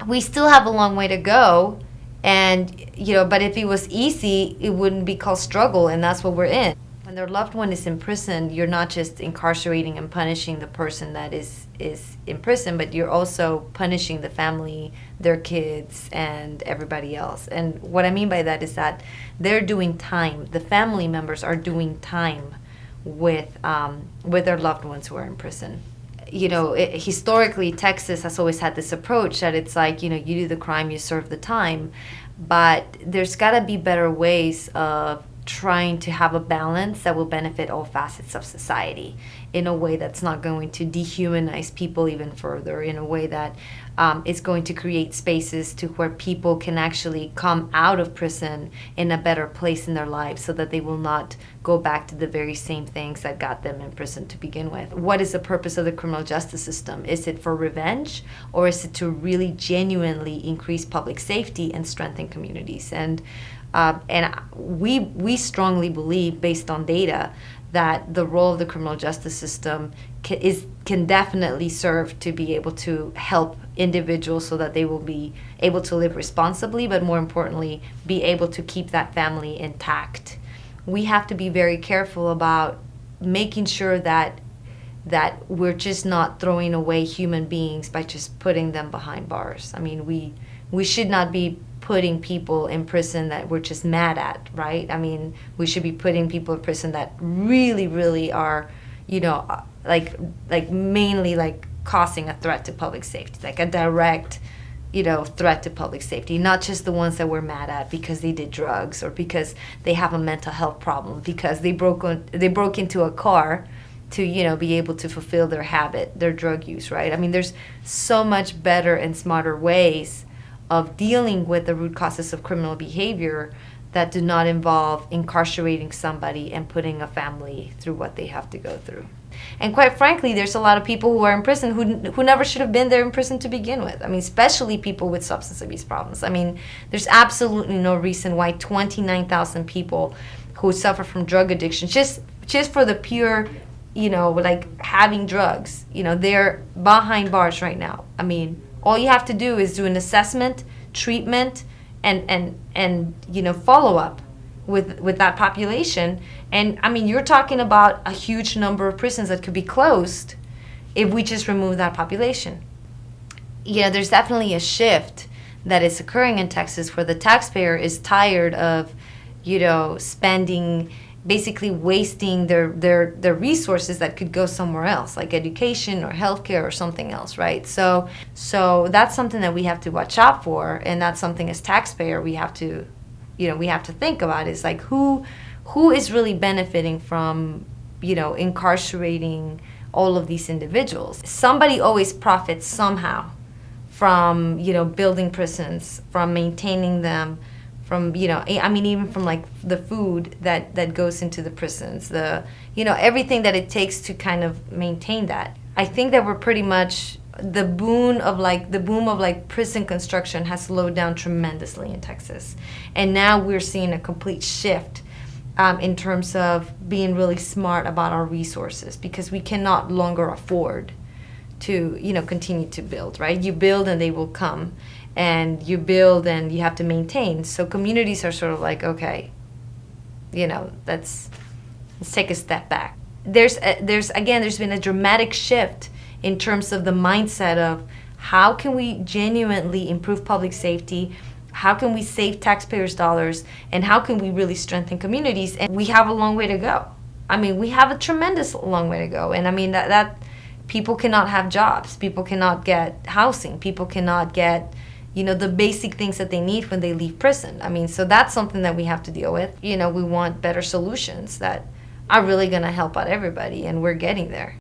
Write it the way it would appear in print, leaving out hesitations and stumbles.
we still have a long way to go. And, but if it was easy, it wouldn't be called struggle, and that's what we're in. When their loved one is in prison, you're not just incarcerating and punishing the person that is in prison, but you're also punishing the family, their kids, and everybody else. And what I mean by that is that they're doing time. The family members are doing time with their loved ones who are in prison. Historically, Texas has always had this approach that it's like, you do the crime, you serve the time. But there's got to be better ways of trying to have a balance that will benefit all facets of society in a way that's not going to dehumanize people even further, in a way that is going to create spaces to where people can actually come out of prison in a better place in their lives, so that they will not go back to the very same things that got them in prison to begin with. What is the purpose of the criminal justice system? Is it for revenge, or is it to really genuinely increase public safety and strengthen communities? And we strongly believe, based on data, that the role of the criminal justice system can definitely serve to be able to help individuals so that they will be able to live responsibly, but more importantly, be able to keep that family intact. We have to be very careful about making sure that we're just not throwing away human beings by just putting them behind bars. I mean, we should not be putting people in prison that we're just mad at, right? I mean, we should be putting people in prison that really, really are, like mainly like causing a threat to public safety, like a direct, threat to public safety, not just the ones that we're mad at because they did drugs, or because they have a mental health problem, because they broke into a car to, be able to fulfill their habit, their drug use, right? I mean, there's so much better and smarter ways of dealing with the root causes of criminal behavior that do not involve incarcerating somebody and putting a family through what they have to go through. And quite frankly, there's a lot of people who are in prison who never should have been there in prison to begin with. I mean, especially people with substance abuse problems. I mean, there's absolutely no reason why 29,000 people who suffer from drug addiction, just for the pure, like having drugs, they're behind bars right now. I mean, all you have to do is do an assessment, treatment, and follow-up with that population. And I mean, you're talking about a huge number of prisons that could be closed if we just remove that population. There's definitely a shift that is occurring in Texas, where the taxpayer is tired of, spending, basically wasting their resources that could go somewhere else, like education or healthcare or something else, right? So that's something that we have to watch out for, and that's something as taxpayer we have to think about, is like who is really benefiting from, incarcerating all of these individuals. Somebody always profits somehow from, building prisons, from maintaining them, from, even from like the food that goes into the prisons, everything that it takes to kind of maintain that. I think that we're pretty much, the boom of prison construction has slowed down tremendously in Texas. And now we're seeing a complete shift in terms of being really smart about our resources, because we cannot longer afford to, continue to build, right? You build and they will come. And you build and you have to maintain. So communities are sort of like, okay, let's take a step back. There's been a dramatic shift in terms of the mindset of how can we genuinely improve public safety, how can we save taxpayers' dollars, and how can we really strengthen communities. And we have a long way to go. I mean, we have a tremendous long way to go. And I mean, that people cannot have jobs, people cannot get housing, people cannot get the basic things that they need when they leave prison. I mean, so that's something that we have to deal with. We want better solutions that are really going to help out everybody, and we're getting there.